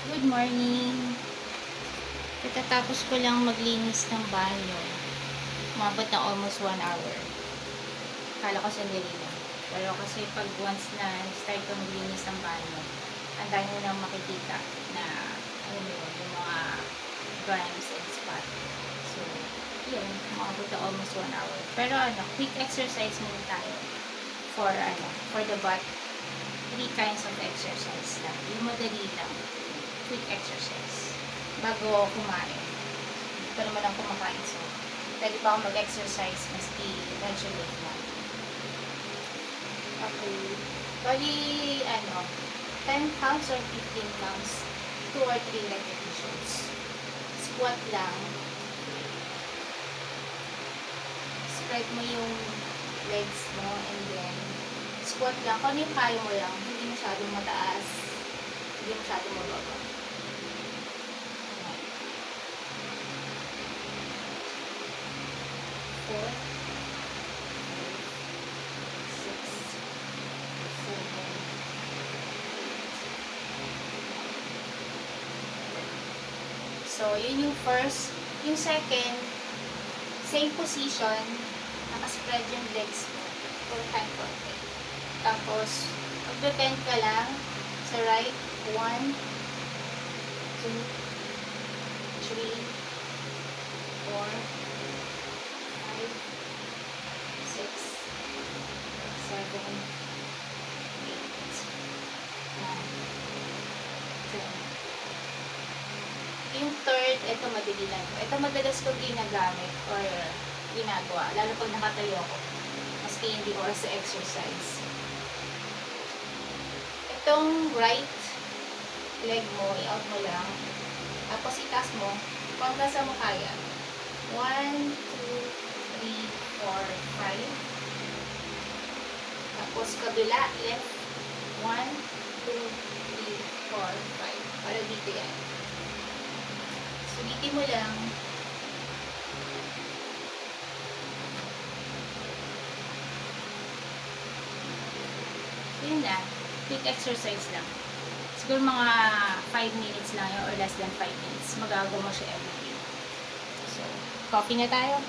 Good morning. Katatapos ko lang maglinis ng banyo. Umabot na almost 1 hour. Kala ko sandali lang. Pero kasi pag once na start ko maglinis ng banyo, ang dami mo nang makikita na ano yun, yung mga grimes and spot. So, yun. Umabot na almost 1 hour. Pero quick exercise muna tayo for the butt. 3 kinds of exercise lang. Yung madali lang. Quick exercise. Bago kumain. Ito naman ang kumakain. So, pwede pa ako mag-exercise maski medyo late na. Okay. Bali, 10 counts or 15 counts. 2 or 3 repetitions. Squat lang. Spread mo yung legs mo and then squat lang. Kung ano yung kaya mo lang. Hindi masyadong mataas. Hindi masyadong mababa. Four, 6, 7, 8. So, yun yung first. Yung second, same position. Nakaspread yung legs mo. Konti. Tapos, magbe-bend ka lang sa right. 1, 2, 3, 4, 5, 6, 7, 8, 9, 10. Yung third, ito madali lang. Ito madalas ko ginagamit or ginagawa. Lalo pag nakatayo ako. Maski hindi oras sa exercise. Itong right leg mo, i-out mo lang. Tapos itaas mo. Kung hanggang sa mo kaya. 1, 2, 3, 4, 5. Tapos kabila, left. 1, 2, 3, 4, 5. Para dito yan. Sulitin mo lang. Yun na. Quick exercise lang. Siguro mga 5 minutes lang or less than 5 minutes. Magagawa mo siya everyday. So, coffee na tayo.